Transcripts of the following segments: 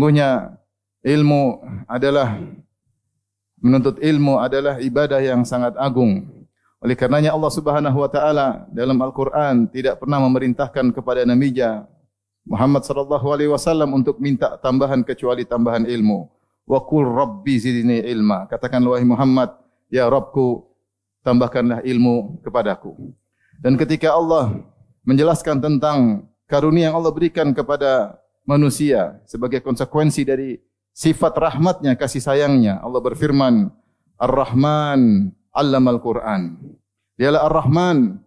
Sungguhnya menuntut ilmu adalah ibadah yang sangat agung. Oleh karenanya Allah Subhanahu wa taala dalam Al-Qur'an tidak pernah memerintahkan kepada Nabi-Nya Muhammad sallallahu alaihi wasallam untuk minta tambahan kecuali tambahan ilmu. Wa qul rabbi zidni ilma. Katakan wahai Muhammad, ya Rabbku, tambahkanlah ilmu kepadaku. Dan ketika Allah menjelaskan tentang karunia yang Allah berikan kepada manusia sebagai konsekuensi dari sifat rahmatnya, kasih sayangnya, Allah berfirman, Ar-Rahman 'allamal Qur'an. Dialah Ar-Rahman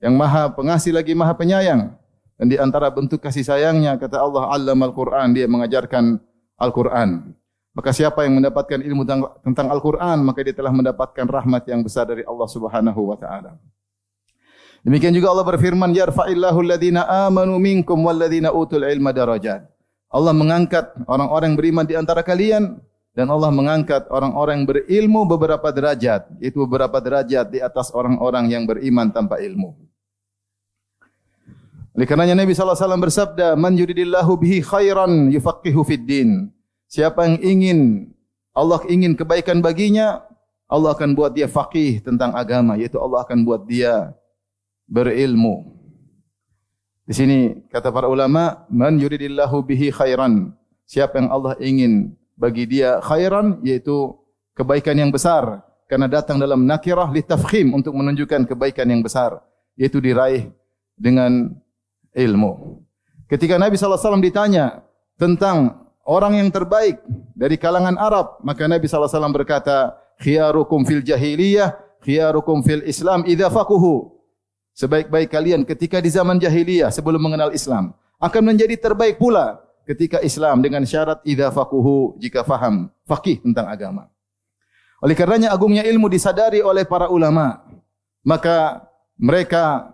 yang Maha Pengasih lagi Maha Penyayang. Dan di antara bentuk kasih sayangnya, kata Allah, 'allamal Qur'an, dia mengajarkan Al-Qur'an. Maka siapa yang mendapatkan ilmu tentang Al-Qur'an, maka dia telah mendapatkan rahmat yang besar dari Allah Subhanahu wa taala. Demikian juga Allah berfirman, yarfa'illahu alladhina amanu minkum walladhina utul ilma darajat. Allah mengangkat orang-orang beriman di antara kalian dan Allah mengangkat orang-orang berilmu beberapa derajat, itu beberapa derajat di atas orang-orang yang beriman tanpa ilmu. Oleh karenanya Nabi sallallahu alaihi wasallam bersabda, "Man yuridillahu bihi khairan yufaqihu fid din." Siapa yang Allah ingin kebaikan baginya, Allah akan buat dia faqih tentang agama, yaitu Allah akan buat dia berilmu. Di sini kata para ulama, man yuridillahu bihi khairan. Siapa yang Allah ingin bagi dia khairan, yaitu kebaikan yang besar, karena datang dalam nakirah litafkhim untuk menunjukkan kebaikan yang besar, yaitu diraih dengan ilmu. Ketika Nabi sallallahu alaihi wasallam ditanya tentang orang yang terbaik dari kalangan Arab, maka Nabi sallallahu alaihi wasallam berkata, khiyarukum fil jahiliyah, khiyarukum fil Islam idza faquhu. Sebaik-baik kalian ketika di zaman jahiliyah sebelum mengenal Islam akan menjadi terbaik pula ketika Islam dengan syarat idza faquhu, jika faham, faqih tentang agama. Oleh karenanya agungnya ilmu disadari oleh para ulama, maka mereka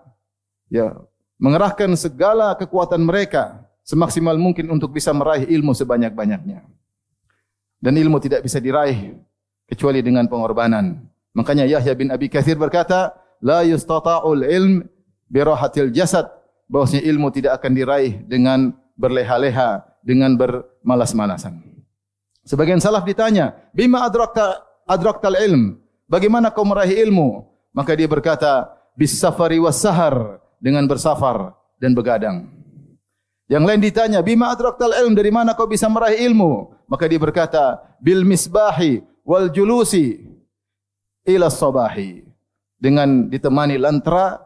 mengerahkan segala kekuatan mereka semaksimal mungkin untuk bisa meraih ilmu sebanyak-banyaknya. Dan ilmu tidak bisa diraih kecuali dengan pengorbanan. Makanya Yahya bin Abi Katsir berkata, la yustata'ul ilm birahatil jasad, bahwasanya ilmu tidak akan diraih dengan berleha-leha, dengan bermalas-malasan. Sebagian salaf ditanya, bima adraktal ilm, bagaimana kau meraih ilmu? Maka dia berkata, bis safari was sahar, dengan bersafar dan begadang. Yang lain ditanya, bima adraktal ilm, dari mana kau bisa meraih ilmu? Maka dia berkata, bil misbahi wal julusi ila sabahi, dengan ditemani lantera,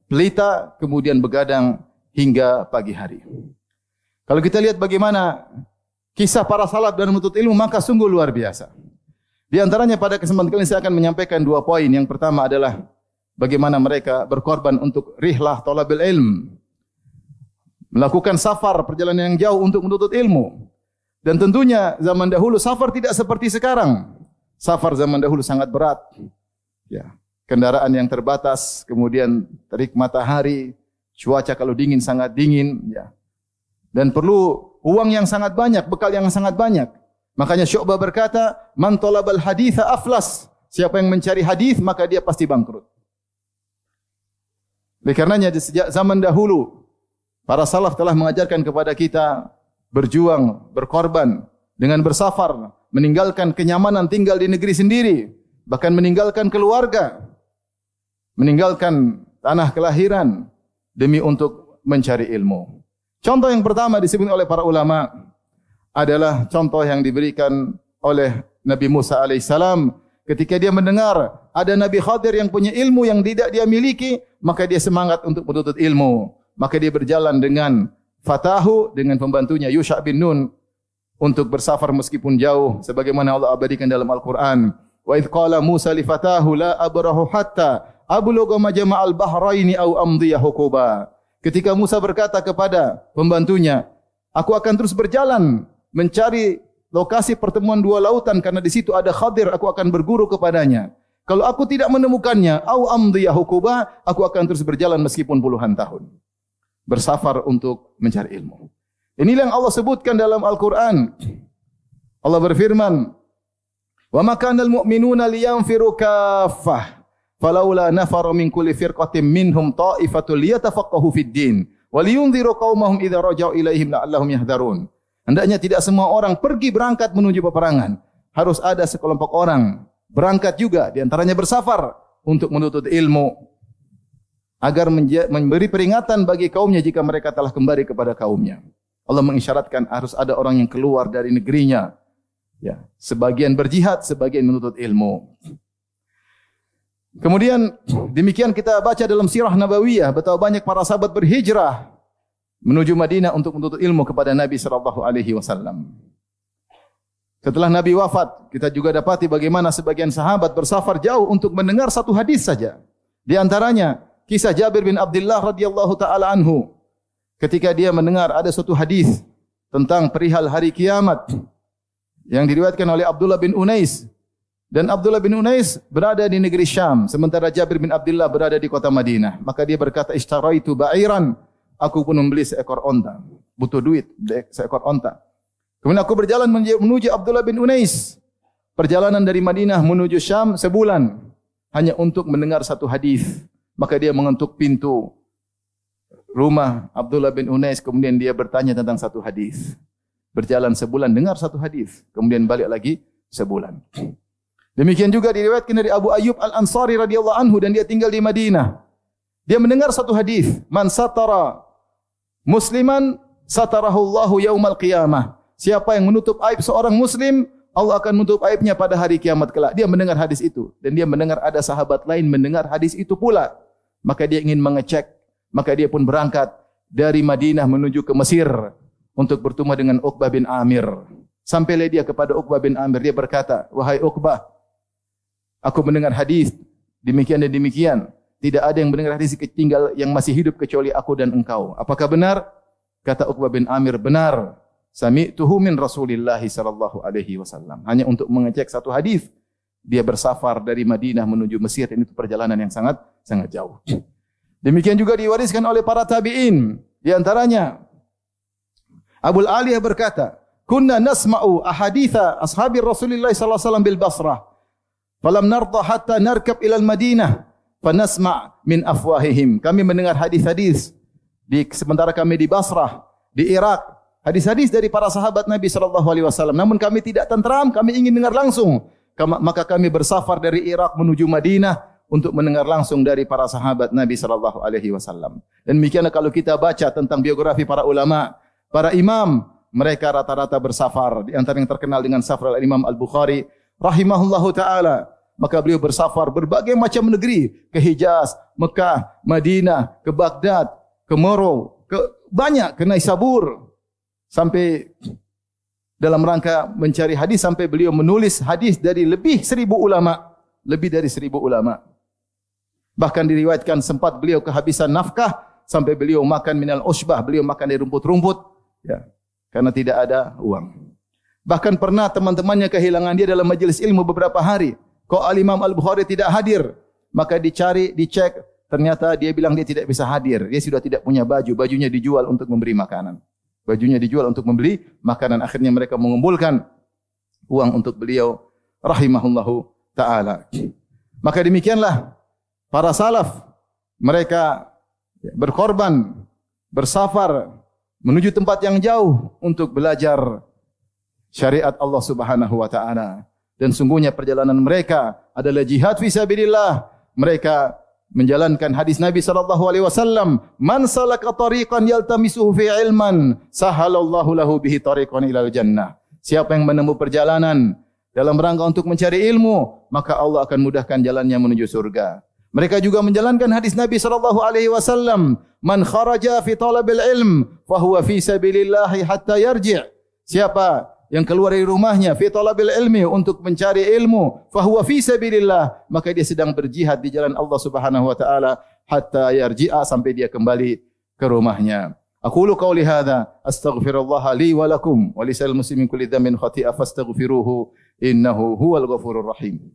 pelita, kemudian begadang hingga pagi hari. Kalau kita lihat bagaimana kisah para salaf dalam menuntut ilmu, maka sungguh luar biasa. Di antaranya pada kesempatan kali ini saya akan menyampaikan 2 poin. Yang pertama adalah bagaimana mereka berkorban untuk rihlah thalabil ilm, melakukan safar, perjalanan yang jauh untuk menuntut ilmu. Dan tentunya zaman dahulu safar tidak seperti sekarang. Safar zaman dahulu sangat berat. Ya. Kendaraan yang terbatas, kemudian terik matahari, cuaca kalau dingin sangat dingin, ya. Dan perlu uang yang sangat banyak, bekal yang sangat banyak. Makanya Syu'bah berkata, man talabal haditha aflas. Siapa yang mencari hadis maka dia pasti bangkrut. Oleh karenanya sejak zaman dahulu para salaf telah mengajarkan kepada kita berjuang, berkorban dengan bersafar, meninggalkan kenyamanan tinggal di negeri sendiri, bahkan meninggalkan keluarga, meninggalkan tanah kelahiran demi untuk mencari ilmu. Contoh yang pertama disebut oleh para ulama adalah contoh yang diberikan oleh Nabi Musa alaihissalam ketika dia mendengar ada Nabi Khadir yang punya ilmu yang tidak dia miliki, maka dia semangat untuk menuntut ilmu. Maka dia berjalan dengan Fatahu, dengan pembantunya Yusha bin Nun untuk bersafar meskipun jauh, sebagaimana Allah abadikan dalam Al-Quran. Wa idh qala Musa li fatahu la abrahu hatta ablugha majma'al bahraini aw amdiya huquba. Ketika Musa berkata kepada pembantunya, aku akan terus berjalan mencari lokasi pertemuan 2 lautan karena di situ ada Khadir, aku akan berguru kepadanya. Kalau aku tidak menemukannya, aw amdiya huquba, aku akan terus berjalan meskipun puluhan tahun. Bersafar untuk mencari ilmu. Inilah yang Allah sebutkan dalam Al-Quran. Allah berfirman, wa ma kana al-mu'minuna liyanfiru kaffah falaula nafara min kulli firqatin minhum ta'ifatul liyatafaqahu fid din wa liyunziru qaumahum idza raja'u ilaihim la'allahum yahdharun. Hendaknya tidak semua orang pergi berangkat menuju peperangan. Harus ada sekelompok orang berangkat juga, di antaranya bersafar untuk menuntut ilmu agar memberi peringatan bagi kaumnya jika mereka telah kembali kepada kaumnya. Allah mengisyaratkan harus ada orang yang keluar dari negerinya. Ya, sebagian berjihad, sebagian menuntut ilmu. Kemudian demikian kita baca dalam sirah Nabawiyah betapa banyak para sahabat berhijrah menuju Madinah untuk menuntut ilmu kepada Nabi sallallahu alaihi wasallam. Setelah Nabi wafat, kita juga dapati bagaimana sebagian sahabat bersafar jauh untuk mendengar satu hadis saja. Di antaranya kisah Jabir bin Abdullah radhiyallahu taala anhu ketika dia mendengar ada suatu hadis tentang perihal hari kiamat yang diriwayatkan oleh Abdullah bin Unais, dan Abdullah bin Unais berada di negeri Syam sementara Jabir bin Abdullah berada di kota Madinah. Maka dia berkata, "Ishtaraitu ba'iran." Aku pun membeli seekor onta. Butuh duit, seekor onta. Kemudian aku berjalan menuju Abdullah bin Unais. Perjalanan dari Madinah menuju Syam sebulan hanya untuk mendengar satu hadis. Maka dia mengetuk pintu rumah Abdullah bin Unais, kemudian dia bertanya tentang satu hadis. Berjalan sebulan dengar satu hadis, kemudian balik lagi sebulan. Demikian juga diriwayatkan dari Abu Ayyub Al-Ansari radhiyallahu anhu, dan dia tinggal di Madinah. Dia mendengar satu hadis, "Man satara musliman satarahu Allahu yaumal qiyamah." Siapa yang menutup aib seorang muslim, Allah akan menutup aibnya pada hari kiamat kelak. Dia mendengar hadis itu, dan dia mendengar ada sahabat lain mendengar hadis itu pula. Maka dia ingin mengecek, maka dia pun berangkat dari Madinah menuju ke Mesir untuk bertemu dengan Uqbah bin Amir. Sampailah dia kepada Uqbah bin Amir, dia berkata, "Wahai Uqbah, aku mendengar hadis demikian dan demikian. Tidak ada yang mendengar hadis tinggal yang masih hidup kecuali aku dan engkau. Apakah benar?" Kata Uqbah bin Amir, "Benar. Sami'tuhu min Rasulillah sallallahu alaihi wasallam." Hanya untuk mengecek satu hadis, dia bersafar dari Madinah menuju Mesir, dan itu perjalanan yang sangat jauh. Demikian juga diwariskan oleh para tabi'in. Di antaranya Abul Aliyah berkata, "Kunna nasma'u ahaditha ashabi Rasulillah sallallahu alaihi wasallam bil Basrah. Falam narda hatta narkab ila al-Madinah, fanasma' min afwahihim." Kami mendengar hadis-hadis sementara kami di Basrah, di Irak, hadis-hadis dari para sahabat Nabi sallallahu alaihi wasallam. Namun kami tidak tentram, kami ingin dengar langsung. Maka kami bersafar dari Irak menuju Madinah untuk mendengar langsung dari para sahabat Nabi sallallahu alaihi wasallam. Dan demikianlah kalau kita baca tentang biografi para ulama, para imam, mereka rata-rata bersafar. Di antara yang terkenal dengan safar Imam Al-Bukhari rahimahullahu taala, maka beliau bersafar berbagai macam negeri, ke Hijaz, Mekah, Madinah, ke Baghdad, ke Moro, ke Naisabur, sampai dalam rangka mencari hadis, sampai beliau menulis hadis dari lebih dari 1000 ulama. Bahkan diriwayatkan sempat beliau kehabisan nafkah sampai beliau makan minal ushbah, beliau makan dari rumput-rumput, ya, karena tidak ada uang. Bahkan pernah teman-temannya kehilangan dia dalam majelis ilmu beberapa hari. Kok Al-Imam Al-Bukhari tidak hadir? Maka dicek, ternyata dia bilang dia tidak bisa hadir. Dia sudah tidak punya baju, bajunya dijual untuk memberi makanan. Akhirnya mereka mengumpulkan uang untuk beliau rahimahullahu ta'ala. Maka demikianlah para salaf, mereka berkorban, bersafar menuju tempat yang jauh untuk belajar syariat Allah Subhanahu wa taala. Dan sungguhnya perjalanan mereka adalah jihad fi sabilillah. Mereka menjalankan hadis Nabi sallallahu alaihi wasallam, "Man salaka tariqan yaltamisuhu fi ilman, sahalallahu lahu bihi tariqan ilal jannah." Siapa yang menempuh perjalanan dalam rangka untuk mencari ilmu, maka Allah akan mudahkan jalannya menuju surga. Mereka juga menjalankan hadis Nabi sallallahu alaihi wasallam, "Man kharaja fi talabil ilm, fa huwa fi sabilillah hatta yarji'." Siapa yang keluar dari rumahnya fi talabil ilmi untuk mencari ilmu, fa huwa fi sabilillah, maka dia sedang berjihad di jalan Allah Subhanahu wa taala hatta yarji'a, sampai dia kembali ke rumahnya. Aqulu qawli hadza astaghfirullah li wa lakum wa lisal muslimin kulli dhanbin khati'a fastaghfiruhu innahu huwal ghafurur rahim.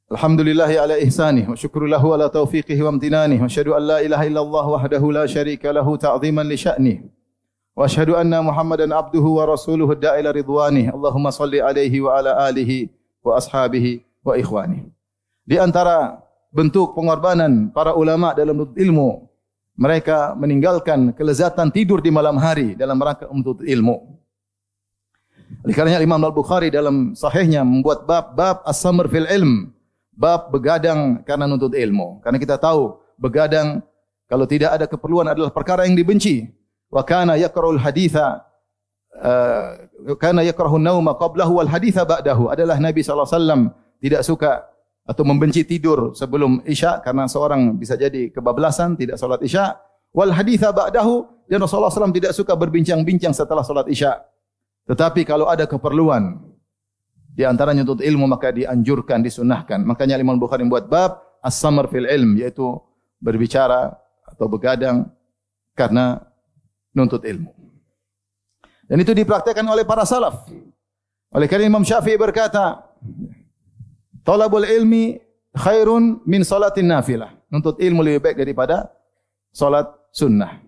Alhamdulillahi ala ihsanih wa syukru lahu ala taufiqihi wa amtinanih wa asyhadu an la ilaha illallah wahdahu la syarika lahu ta'ziman li sya'nih wa asyhadu anna Muhammadan abduhu wa rasuluhu da'i ila ridwanih. Allahumma salli alaihi wa ala alihi wa ashabihi wa ikhwanih. Di antara bentuk pengorbanan para ulama dalam menuntut ilmu, mereka meninggalkan kelezatan tidur di malam hari dalam rangka menuntut ilmu. Oleh karenanya Imam Al-Bukhari dalam sahihnya membuat bab as-samr fil ilm, bab begadang karena menuntut ilmu. Karena kita tahu begadang kalau tidak ada keperluan adalah perkara yang dibenci. Wa kana yakrahul haditha kana yakrahu an-nauma qablahu wal haditha ba'dahu. Adalah Nabi sallallahu alaihi wasallam tidak suka atau membenci tidur sebelum Isya karena seorang bisa jadi kebablasan tidak salat Isya. Wal haditha ba'dahu, dan Rasulullah SAW tidak suka berbincang-bincang setelah salat Isya. Tetapi kalau ada keperluan di antaranya untuk ilmu maka dianjurkan, disunahkan. Makanya Imam Bukhari membuat bab as-samr fil ilm, yaitu berbicara atau begadang karena nuntut ilmu. Dan itu dipraktikkan oleh para salaf. Oleh karena Imam Syafi'i berkata, talabul ilmi khairun min salatin nafilah. Nuntut ilmu lebih baik daripada salat sunnah.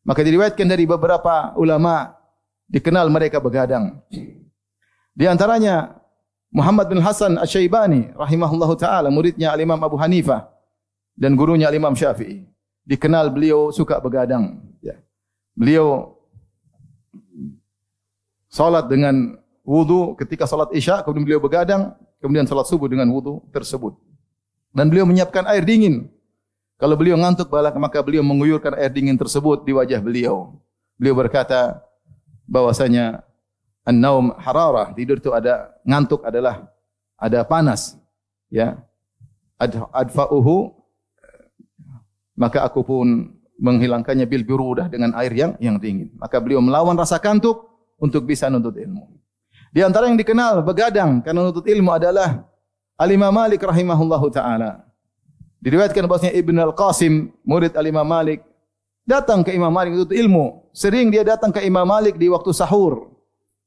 Maka diriwayatkan dari beberapa ulama dikenal mereka begadang. Di antaranya Muhammad bin Hasan Asy-Syaibani rahimahullahu taala, muridnya Al-Imam Abu Hanifah dan gurunya Al-Imam Syafi'i. Dikenal beliau suka begadang. Ya. Beliau salat dengan wudu ketika salat Isya, kemudian beliau begadang, kemudian salat subuh dengan wudu tersebut. Dan beliau menyiapkan air dingin. Kalau beliau ngantuk maka beliau menguyurkan air dingin tersebut di wajah beliau. Beliau berkata bahwasanya an-naum hararah, tidur itu ada ngantuk adalah ada panas, ya. Adfa'uhu, maka aku pun menghilangkannya bil birudah dengan air yang dingin. Maka beliau melawan rasa kantuk untuk bisa nuntut ilmu. Di antara yang dikenal begadang karena nuntut ilmu adalah Al-Imam Malik rahimahullahu taala. Diriwayatkan bahwasanya Ibn Al-Qasim, murid Al-Imam Malik, datang ke Imam Malik untuk ilmu. Sering dia datang ke Imam Malik di waktu sahur.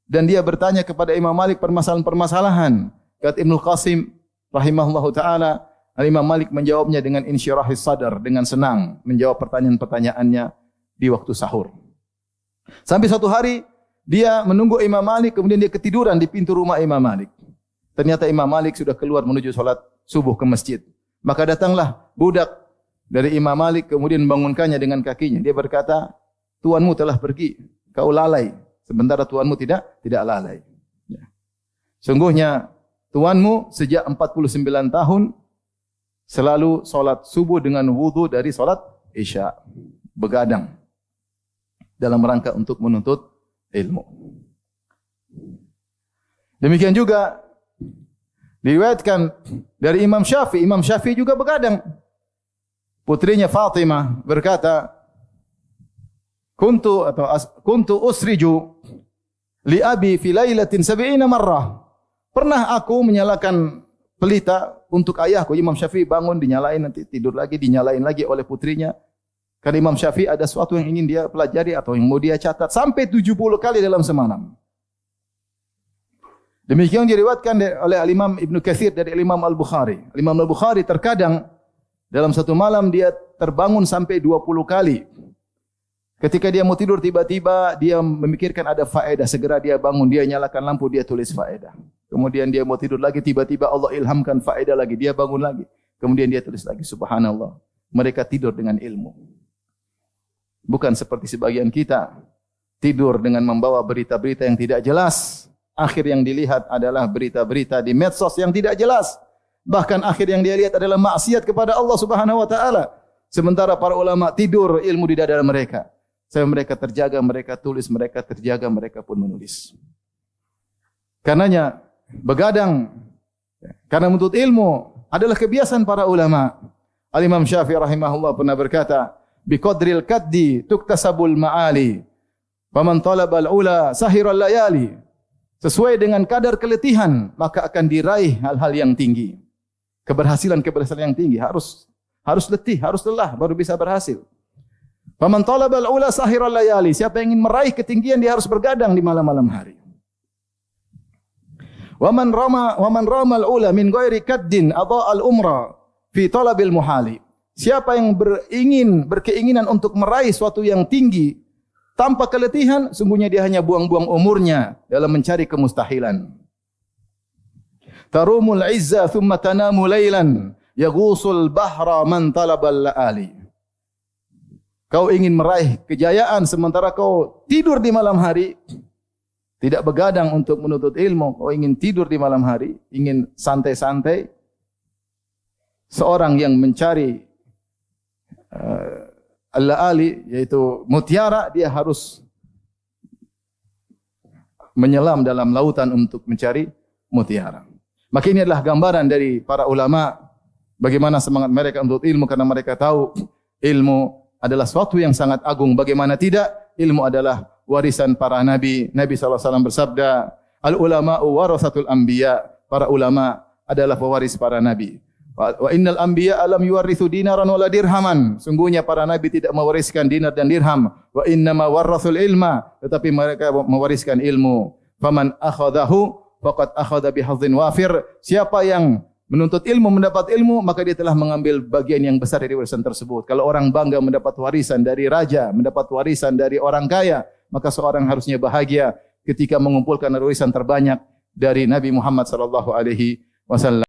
Dan dia bertanya kepada Imam Malik permasalahan-permasalahan. Kata Ibn Qasim rahimahullahu ta'ala, Imam Malik menjawabnya dengan insyirahis sadar, dengan senang. Menjawab pertanyaan-pertanyaannya di waktu sahur. Sampai suatu hari, dia menunggu Imam Malik, kemudian dia ketiduran di pintu rumah Imam Malik. Ternyata Imam Malik sudah keluar menuju sholat subuh ke masjid. Maka datanglah budak dari Imam Malik, kemudian membangunkannya dengan kakinya. Dia berkata, tuanmu telah pergi, kau lalai. Sementara tuanmu tidak lalai. Ya. Sungguhnya tuanmu sejak 49 tahun selalu solat subuh dengan wudu dari solat Isya. Begadang. Dalam rangka untuk menuntut ilmu. Demikian juga diriwayatkan dari Imam Syafi'i. Imam Syafi'i juga begadang. Putrinya Fatimah berkata, Kuntu usriju li abi fi lailatin 70 marrah. Pernah aku menyalakan pelita untuk ayahku. Imam Syafi'i bangun, dinyalain, nanti tidur lagi, dinyalain lagi oleh putrinya. Karena Imam Syafi'i ada sesuatu yang ingin dia pelajari atau yang mau dia catat sampai 70 kali dalam semalam. Demikian diriwayatkan oleh Al-Imam Ibnu Katsir dari Imam Al-Bukhari. Imam Al-Bukhari terkadang dalam satu malam dia terbangun sampai 20 kali. Ketika dia mau tidur, tiba-tiba dia memikirkan ada faedah. Segera dia bangun, dia nyalakan lampu, dia tulis faedah. Kemudian dia mau tidur lagi, tiba-tiba Allah ilhamkan faedah lagi. Dia bangun lagi. Kemudian dia tulis lagi. Subhanallah. Mereka tidur dengan ilmu. Bukan seperti sebagian kita. Tidur dengan membawa berita-berita yang tidak jelas. Akhir yang dilihat adalah berita-berita di medsos yang tidak jelas. Bahkan akhir yang dia lihat adalah maksiat kepada Allah Subhanahu wa taala. Sementara para ulama tidur ilmu di dada mereka. Sampai mereka terjaga, mereka tulis, mereka terjaga, mereka pun menulis. Karenanya begadang karena menuntut ilmu adalah kebiasaan para ulama. Al-Imam Syafi'i rahimahullah pernah berkata, "Biqadril kaddi tuktasabul ma'ali. Faman talabal ula sahiral layali." Sesuai dengan kadar keletihan, maka akan diraih hal-hal yang tinggi. Keberhasilan yang tinggi harus letih, harus lelah baru bisa berhasil. Faman talabal ula sahiral layali. Siapa yang ingin meraih ketinggian dia harus bergadang di malam-malam hari. Waman ramal ula min ghairi kaddin adha'al umra fi talabil muhali. Siapa yang berkeinginan untuk meraih suatu yang tinggi tanpa keletihan, sungguhnya dia hanya buang-buang umurnya dalam mencari kemustahilan. Tarumul izza thumma tanamu laylan yaghusul bahra man talabal laali. Kau ingin meraih kejayaan sementara kau tidur di malam hari, tidak begadang untuk menuntut ilmu. Kau ingin tidur di malam hari, ingin santai-santai. Seorang yang mencari al-laali, yaitu mutiara, dia harus menyelam dalam lautan untuk mencari mutiara. Maka ini adalah gambaran dari para ulama bagaimana semangat mereka untuk ilmu, karena mereka tahu ilmu adalah sesuatu yang sangat agung. Bagaimana tidak? Ilmu adalah warisan para nabi. Nabi SAW bersabda, al-ulama'u warasatul anbiya. Para ulama adalah pewaris para nabi. Wa innal anbiya alam yuwarithu dinaran wala dirhaman. Sungguhnya para nabi tidak mewariskan dinar dan dirham. Wa innama warathul ilma. Tetapi mereka mewariskan ilmu. Faman akhadahu faqad akhadha bihadhin wafir. Siapa yang menuntut ilmu, mendapat ilmu, maka dia telah mengambil bagian yang besar dari warisan tersebut. Kalau orang bangga mendapat warisan dari raja, mendapat warisan dari orang kaya, maka seorang harusnya bahagia ketika mengumpulkan warisan terbanyak dari Nabi Muhammad sallallahu alaihi wasallam.